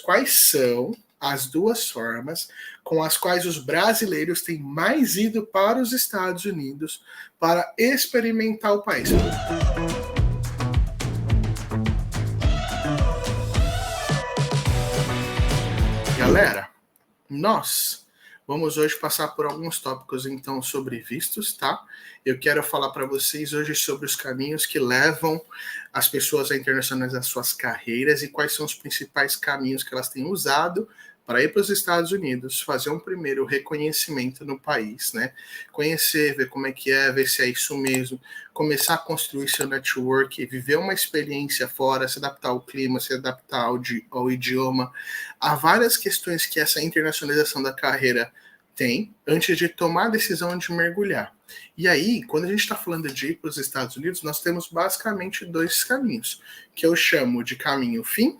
quais são as duas formas com as quais os brasileiros têm mais ido para os Estados Unidos para experimentar o país. Galera, nós vamos hoje passar por alguns tópicos então sobre vistos, tá? Eu quero falar para vocês hoje sobre os caminhos que levam as pessoas a internacionalizar suas carreiras e quais são os principais caminhos que elas têm usado para ir para os Estados Unidos, fazer um primeiro reconhecimento no país, né? Conhecer, ver como é que é, ver se é isso mesmo, começar a construir seu network, viver uma experiência fora, se adaptar ao clima, se adaptar ao idioma. Há várias questões que essa internacionalização da carreira tem antes de tomar a decisão de mergulhar. E aí, quando a gente está falando de ir para os Estados Unidos, nós temos basicamente dois caminhos, que eu chamo de caminho fim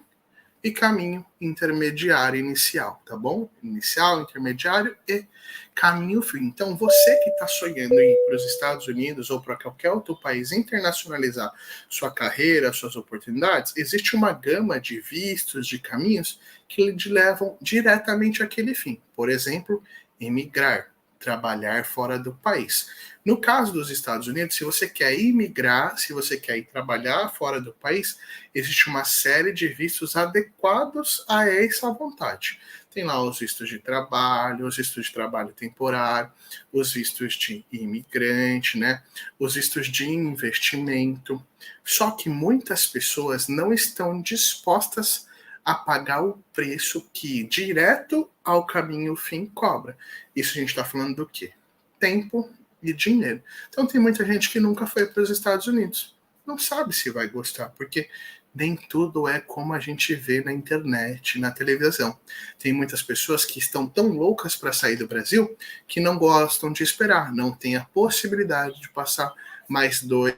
e caminho intermediário inicial, tá bom? Inicial, intermediário e caminho fim. Então, você que está sonhando em ir para os Estados Unidos ou para qualquer outro país internacionalizar sua carreira, suas oportunidades, existe uma gama de vistos, de caminhos que lhe levam diretamente àquele fim. Por exemplo, emigrar, trabalhar fora do país. No caso dos Estados Unidos, se você quer imigrar, se você quer ir trabalhar fora do país, existe uma série de vistos adequados a essa vontade. Tem lá os vistos de trabalho, os vistos de trabalho temporário, os vistos de imigrante, né? Os vistos de investimento. Só que muitas pessoas não estão dispostas a pagar o preço que direto ao caminho fim cobra. Isso a gente está falando do quê? Tempo e dinheiro. Então tem muita gente que nunca foi para os Estados Unidos. Não sabe se vai gostar, porque nem tudo é como a gente vê na internet, na televisão. Tem muitas pessoas que estão tão loucas para sair do Brasil que não gostam de esperar, não tem a possibilidade de passar mais 2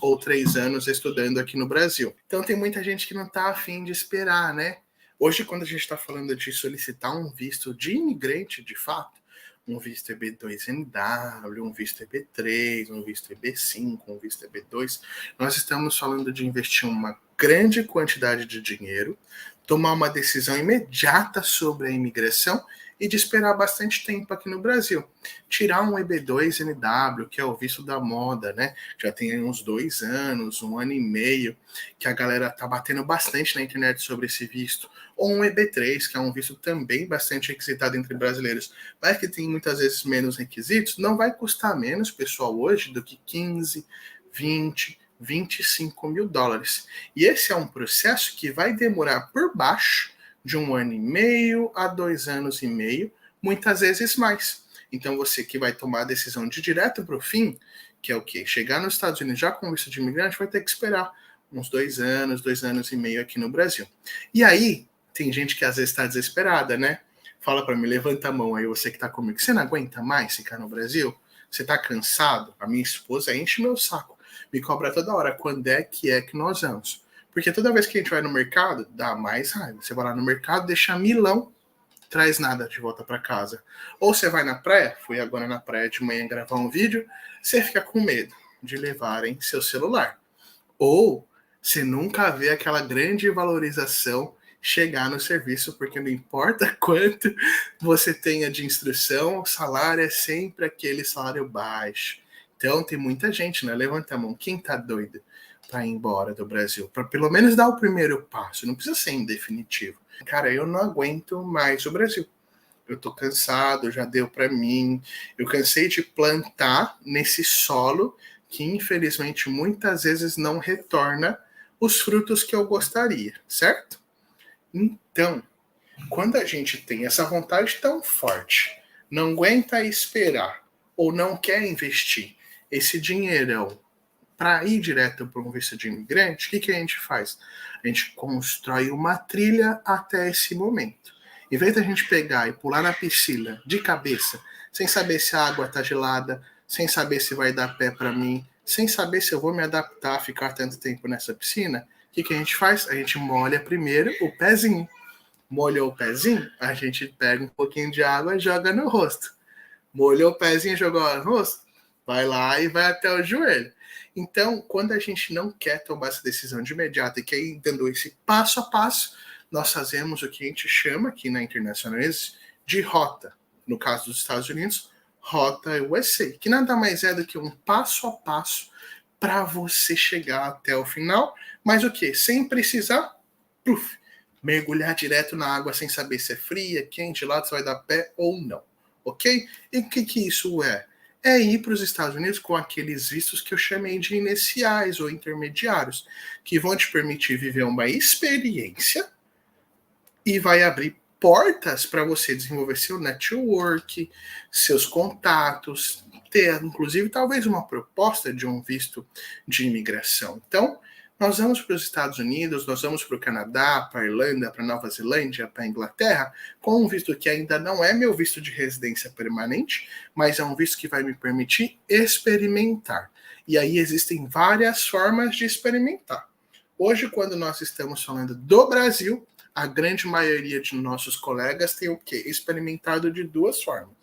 ou 3 anos estudando aqui no Brasil. Então tem muita gente que não está afim de esperar, né? Hoje, quando a gente está falando de solicitar um visto de imigrante, de fato, um visto EB2NW, um visto EB3, um visto EB5, um visto EB2, nós estamos falando de investir uma grande quantidade de dinheiro, tomar uma decisão imediata sobre a imigração e de esperar bastante tempo aqui no Brasil. Tirar um EB2NW, que é o visto da moda, né? Já tem uns 2 anos, 1 ano e meio, que a galera tá batendo bastante na internet sobre esse visto. Ou um EB3, que é um visto também bastante requisitado entre brasileiros, mas que tem muitas vezes menos requisitos, não vai custar menos, pessoal, hoje, do que 15, 20, 25 mil dólares. E esse é um processo que vai demorar por baixo de 1 ano e meio a 2 anos e meio, muitas vezes mais. Então você que vai tomar a decisão de ir direto para o fim, que é o quê? Chegar nos Estados Unidos já com visto de imigrante, vai ter que esperar uns 2 anos, 2 anos e meio aqui no Brasil. E aí, tem gente que às vezes está desesperada, né? Fala para mim, levanta a mão aí, você que está comigo. Você não aguenta mais ficar no Brasil? Você está cansado? A minha esposa enche meu saco. Me cobra toda hora, quando é que nós vamos? Porque toda vez que a gente vai no mercado, dá mais raiva. Você vai lá no mercado, deixa milão, traz nada de volta para casa. Ou você vai na praia, fui agora na praia de manhã gravar um vídeo, você fica com medo de levarem seu celular. Ou você nunca vê aquela grande valorização chegar no serviço, porque não importa quanto você tenha de instrução, o salário é sempre aquele salário baixo. Então tem muita gente, né? Levanta a mão, quem tá doido para ir embora do Brasil? Para pelo menos dar o primeiro passo, não precisa ser em definitivo. Cara, eu não aguento mais o Brasil. Eu tô cansado, já deu para mim. Eu cansei de plantar nesse solo que infelizmente muitas vezes não retorna os frutos que eu gostaria, certo? Então, quando a gente tem essa vontade tão forte, não aguenta esperar ou não quer investir esse dinheirão para ir direto para um visto de imigrante, o que a gente faz? A gente constrói uma trilha até esse momento. Em vez da gente pegar e pular na piscina de cabeça, sem saber se a água está gelada, sem saber se vai dar pé para mim, sem saber se eu vou me adaptar a ficar tanto tempo nessa piscina, o que a gente faz? A gente molha primeiro o pezinho. Molhou o pezinho, a gente pega um pouquinho de água e joga no rosto. Molhou o pezinho e jogou no rosto, vai lá e vai até o joelho. Então, quando a gente não quer tomar essa decisão de imediato e quer ir dando esse passo a passo, nós fazemos o que a gente chama aqui na Internacionais de rota. No caso dos Estados Unidos, Rota USA, que nada mais é do que um passo a passo para você chegar até o final, mas o que? Sem precisar mergulhar direto na água sem saber se é fria, quente, lá se vai dar pé ou não, ok? E o que isso é? É ir para os Estados Unidos com aqueles vistos que eu chamei de iniciais ou intermediários, que vão te permitir viver uma experiência e vai abrir portas para você desenvolver seu network, seus contatos, ter, inclusive, talvez uma proposta de um visto de imigração. Então, nós vamos para os Estados Unidos, nós vamos para o Canadá, para a Irlanda, para a Nova Zelândia, para a Inglaterra, com um visto que ainda não é meu visto de residência permanente, mas é um visto que vai me permitir experimentar. E aí existem várias formas de experimentar. Hoje, quando nós estamos falando do Brasil, a grande maioria de nossos colegas tem o quê? Experimentado de duas formas,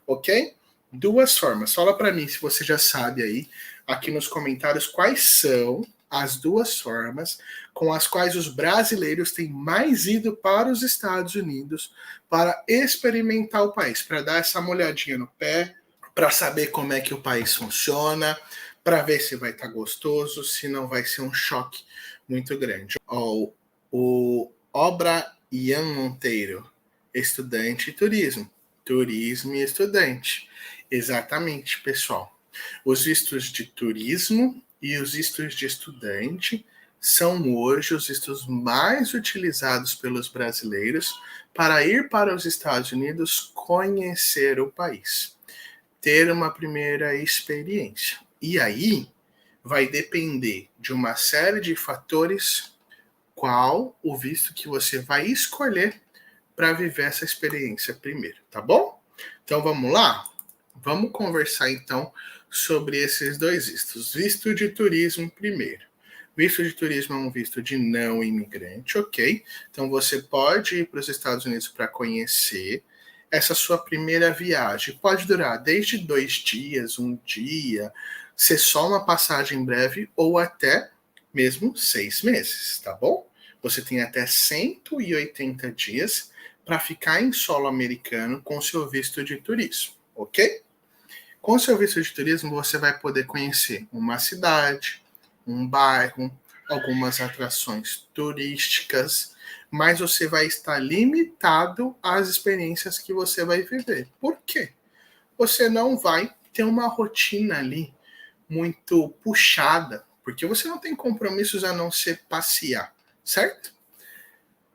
ok? Duas formas. Fala para mim se você já sabe aí, aqui nos comentários, quais são as duas formas com as quais os brasileiros têm mais ido para os Estados Unidos para experimentar o país, para dar essa molhadinha no pé, para saber como é que o país funciona, para ver se vai estar gostoso, se não vai ser um choque muito grande. O Obra Ian Monteiro, estudante e turismo. Turismo e estudante. Exatamente, pessoal. Os vistos de turismo e os vistos de estudante são hoje os vistos mais utilizados pelos brasileiros para ir para os Estados Unidos conhecer o país, ter uma primeira experiência. E aí vai depender de uma série de fatores qual o visto que você vai escolher para viver essa experiência primeiro, tá bom? Então vamos lá? Vamos conversar então sobre esses dois vistos. Visto de turismo primeiro. Visto de turismo é um visto de não imigrante, ok? Então você pode ir para os Estados Unidos para conhecer essa sua primeira viagem. Pode durar desde 2 dias, 1 dia, ser só uma passagem breve ou até mesmo 6 meses, tá bom? Você tem até 180 dias para ficar em solo americano com seu visto de turismo, ok? Com seu visto de turismo, você vai poder conhecer uma cidade, um bairro, algumas atrações turísticas, mas você vai estar limitado às experiências que você vai viver. Por quê? Você não vai ter uma rotina ali muito puxada, porque você não tem compromissos a não ser passear, certo?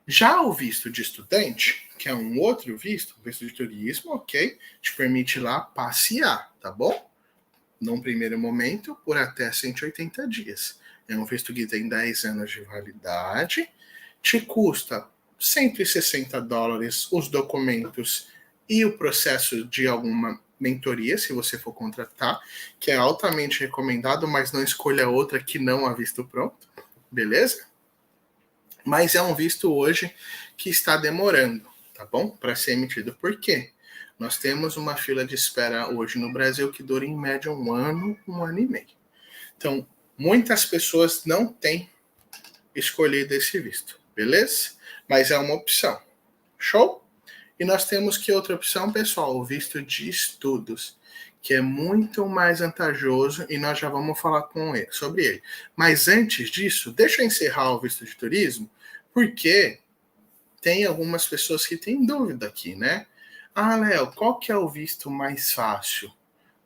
Já o visto de estudante, que é um outro visto, visto de turismo, ok, te permite ir lá passear, tá bom? Num primeiro momento, por até 180 dias. É um visto que tem 10 anos de validade, te custa $160 os documentos e o processo de alguma mentoria, se você for contratar, que é altamente recomendado, mas não escolha outra que não a visto pronto, beleza? Mas é um visto hoje que está demorando, tá bom? Para ser emitido. Por quê? Nós temos uma fila de espera hoje no Brasil que dura em média 1 ano, 1 ano e meio. Então, muitas pessoas não têm escolhido esse visto, beleza? Mas é uma opção. Show? E nós temos que outra opção, pessoal, o visto de estudos, que é muito mais vantajoso e nós já vamos falar sobre ele. Mas antes disso, deixa eu encerrar o visto de turismo, porque tem algumas pessoas que têm dúvida aqui, né? Ah, Léo, qual que é o visto mais fácil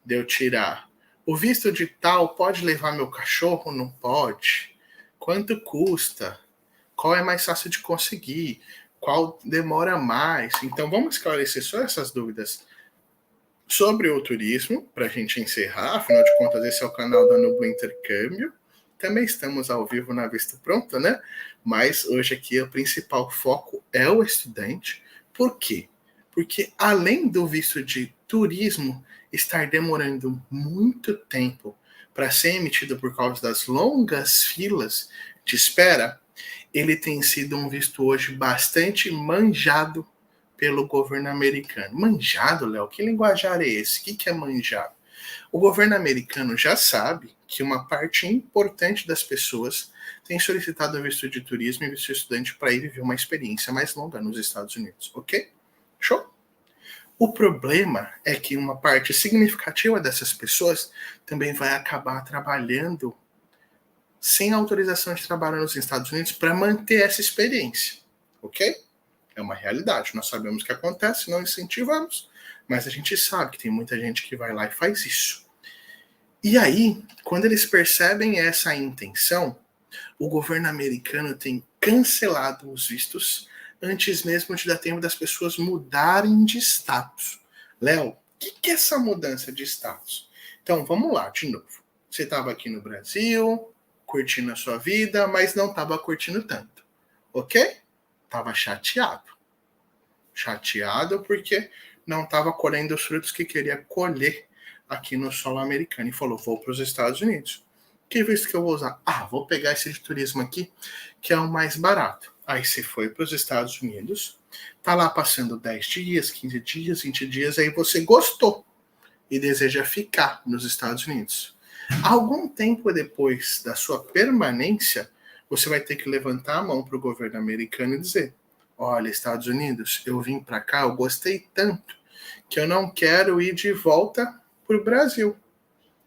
de eu tirar? O visto de tal pode levar meu cachorro? Não pode? Quanto custa? Qual é mais fácil de conseguir? Qual demora mais? Então vamos esclarecer só essas dúvidas sobre o turismo, para a gente encerrar. Afinal de contas, esse é o canal da Nubla Intercâmbio. Também estamos ao vivo na Visto Pronto, né? Mas hoje aqui o principal foco é o estudante. Por quê? Porque além do visto de turismo estar demorando muito tempo para ser emitido por causa das longas filas de espera, ele tem sido um visto hoje bastante manjado pelo governo americano. Manjado, Léo? Que linguajar é esse? O que é manjado? O governo americano já sabe que uma parte importante das pessoas tem solicitado visto de turismo e visto de estudante para ir viver uma experiência mais longa nos Estados Unidos, ok? Show? O problema é que uma parte significativa dessas pessoas também vai acabar trabalhando sem autorização de trabalho nos Estados Unidos para manter essa experiência, ok? É uma realidade, nós sabemos o que acontece, não incentivamos, mas a gente sabe que tem muita gente que vai lá e faz isso. E aí, quando eles percebem essa intenção, o governo americano tem cancelado os vistos antes mesmo de dar tempo das pessoas mudarem de status. Léo, o que é essa mudança de status? Então, vamos lá, de novo. Você estava aqui no Brasil, curtindo a sua vida, mas não estava curtindo tanto, ok? Estava chateado. Chateado porque não estava colhendo os frutos que queria colher aqui no solo americano. E falou, vou para os Estados Unidos. Que visto que eu vou usar? Vou pegar esse de turismo aqui, que é o mais barato. Aí você foi para os Estados Unidos, tá lá passando 10 dias, 15 dias, 20 dias, aí você gostou e deseja ficar nos Estados Unidos. Algum tempo depois da sua permanência, você vai ter que levantar a mão para o governo americano e dizer, olha, Estados Unidos, eu vim para cá, eu gostei tanto, que eu não quero ir de volta para o Brasil,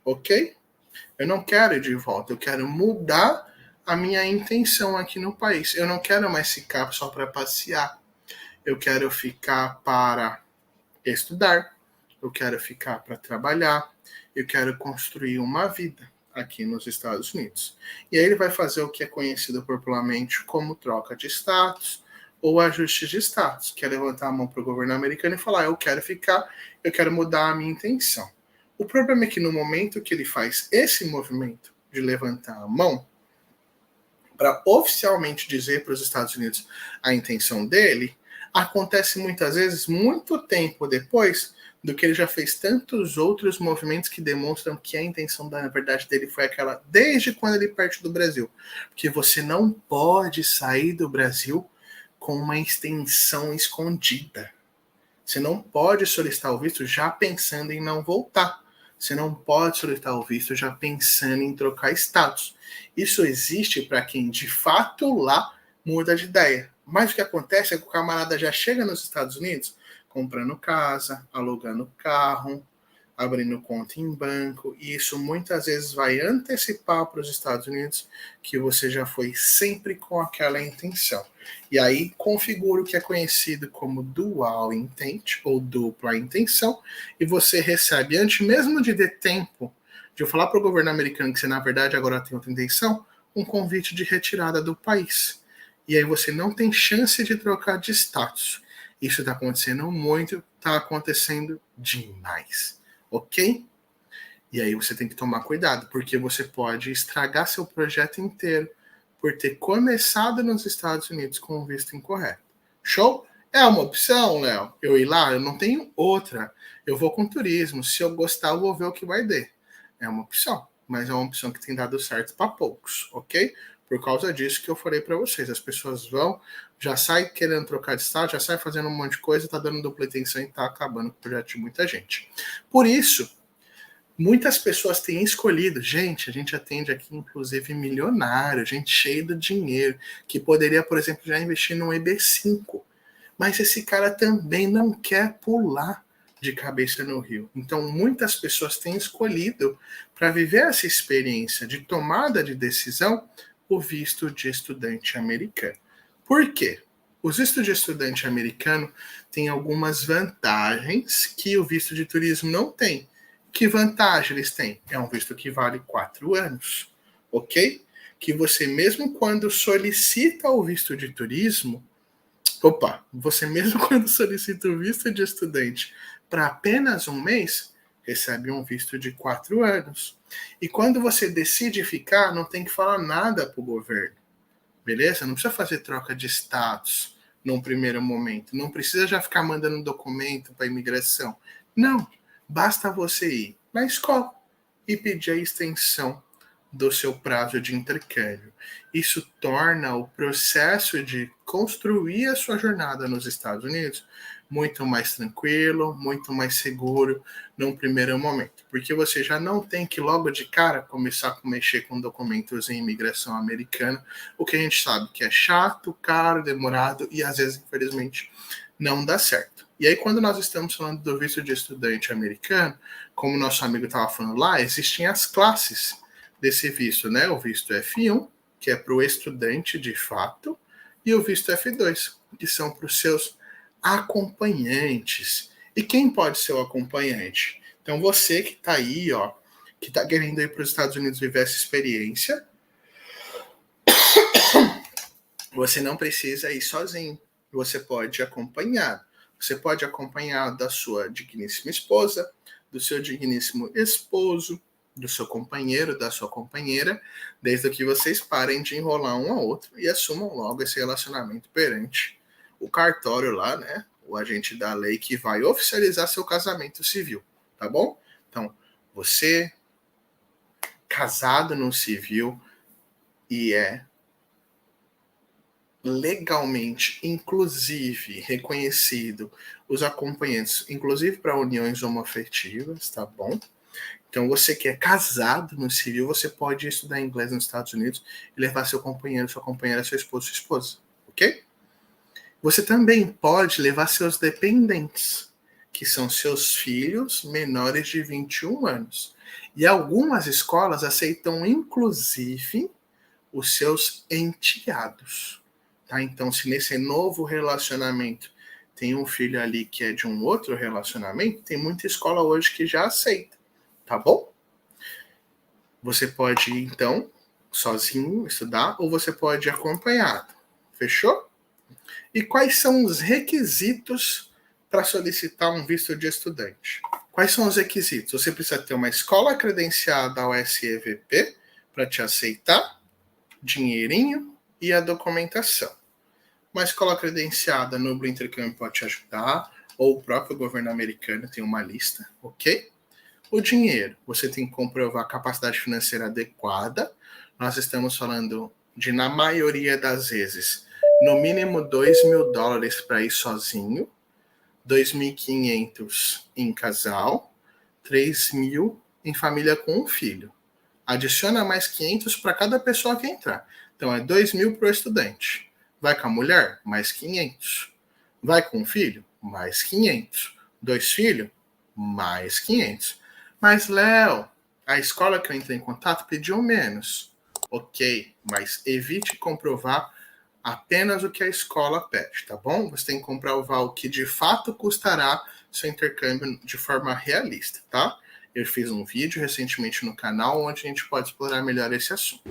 ok? Eu não quero ir de volta, eu quero mudar a minha intenção aqui no país. Eu não quero mais ficar só para passear. Eu quero ficar para estudar, eu quero ficar para trabalhar, eu quero construir uma vida aqui nos Estados Unidos. E aí ele vai fazer o que é conhecido popularmente como troca de status ou ajuste de status, que é levantar a mão para o governo americano e falar, eu quero ficar, eu quero mudar a minha intenção. O problema é que no momento que ele faz esse movimento de levantar a mão, para oficialmente dizer para os Estados Unidos a intenção dele, acontece muitas vezes muito tempo depois do que ele já fez tantos outros movimentos que demonstram que a intenção da verdade dele foi aquela desde quando ele parte do Brasil. Porque você não pode sair do Brasil com uma extensão escondida. Você não pode solicitar o visto já pensando em não voltar. Você não pode solicitar o visto já pensando em trocar status. Isso existe para quem de fato lá muda de ideia. Mas o que acontece é que o camarada já chega nos Estados Unidos comprando casa, alugando carro, abrindo conta em banco, e isso muitas vezes vai antecipar para os Estados Unidos que você já foi sempre com aquela intenção. E aí configura o que é conhecido como dual intent, ou dupla intenção, e você recebe, antes mesmo de ter tempo de eu falar para o governo americano que você na verdade agora tem outra intenção, um convite de retirada do país. E aí você não tem chance de trocar de status. Isso está acontecendo muito, está acontecendo demais. Ok? E aí você tem que tomar cuidado, porque você pode estragar seu projeto inteiro por ter começado nos Estados Unidos com um visto incorreto. Show? É uma opção, Léo. Eu ir lá, eu não tenho outra. Eu vou com turismo. Se eu gostar, eu vou ver o que vai dar. É uma opção, mas é uma opção que tem dado certo para poucos, ok? Por causa disso que eu falei para vocês. As pessoas vão, já saem querendo trocar de estado, já saem fazendo um monte de coisa, tá dando dupla intenção e tá acabando com o projeto de muita gente. Por isso, muitas pessoas têm escolhido, gente, a gente atende aqui inclusive milionário, gente cheia de dinheiro, que poderia, por exemplo, já investir no EB5. Mas esse cara também não quer pular de cabeça no rio. Então, muitas pessoas têm escolhido, para viver essa experiência de tomada de decisão, o visto de estudante americano. Por quê? O visto de estudante americano tem algumas vantagens que o visto de turismo não tem. Que vantagem eles têm? É um visto que vale 4 anos, ok? Que você mesmo quando solicita o visto de turismo, você mesmo quando solicita o visto de estudante para apenas um mês, recebe um visto de 4 anos. E quando você decide ficar, não tem que falar nada para o governo. Beleza? Não precisa fazer troca de status num primeiro momento. Não precisa já ficar mandando documento para imigração. Não. Basta você ir na escola e pedir a extensão do seu prazo de intercâmbio. Isso torna o processo de construir a sua jornada nos Estados Unidos muito mais tranquilo, muito mais seguro num primeiro momento, porque você já não tem que logo de cara começar a mexer com documentos em imigração americana, o que a gente sabe que é chato, caro, demorado e às vezes, infelizmente, não dá certo. E aí, quando nós estamos falando do visto de estudante americano, como o nosso amigo estava falando lá, existem as classes desse visto, né? O visto F1, que é para o estudante de fato, e o visto F2, que são para os seus acompanhantes. E quem pode ser o acompanhante? Então, você que está aí, ó, que está querendo ir para os Estados Unidos viver essa experiência, você não precisa ir sozinho. Você pode ir acompanhado. Você pode acompanhar da sua digníssima esposa, do seu digníssimo esposo, do seu companheiro, da sua companheira, desde que vocês parem de enrolar um ao outro e assumam logo esse relacionamento perante o cartório lá, né? O agente da lei que vai oficializar seu casamento civil, tá bom? Então, você casado no civil e é legalmente, inclusive, reconhecido os acompanhantes, inclusive para uniões homoafetivas, tá bom? Então, você que é casado no civil, você pode estudar inglês nos Estados Unidos e levar seu companheiro, sua companheira, seu esposo, sua esposa, ok? Você também pode levar seus dependentes, que são seus filhos menores de 21 anos. E algumas escolas aceitam, inclusive, os seus enteados. Tá? Então, se nesse novo relacionamento tem um filho ali que é de um outro relacionamento, tem muita escola hoje que já aceita. Tá bom? Você pode ir, então, sozinho estudar, ou você pode ir acompanhado. Fechou? E quais são os requisitos para solicitar um visto de estudante? Quais são os requisitos? Você precisa ter uma escola credenciada ao SEVP para te aceitar, dinheirinho e a documentação. Uma escola credenciada no Blue Intercâmbio pode te ajudar, ou o próprio governo americano tem uma lista, ok? O dinheiro, você tem que comprovar a capacidade financeira adequada. Nós estamos falando de, na maioria das vezes, no mínimo $2.000 para ir sozinho, 2.500 em casal, 3.000 em família com um filho. Adiciona mais 500 para cada pessoa que entrar. Então é 2.000 para o estudante. Vai com a mulher? Mais 500. Vai com o filho? Mais 500. 2 filhos? Mais 500. Mas, Léo, a escola que eu entrei em contato pediu menos. Ok, mas evite comprovar apenas o que a escola pede, tá bom? Você tem que comprovar o que de fato custará seu intercâmbio de forma realista, tá? Eu fiz um vídeo recentemente no canal onde a gente pode explorar melhor esse assunto.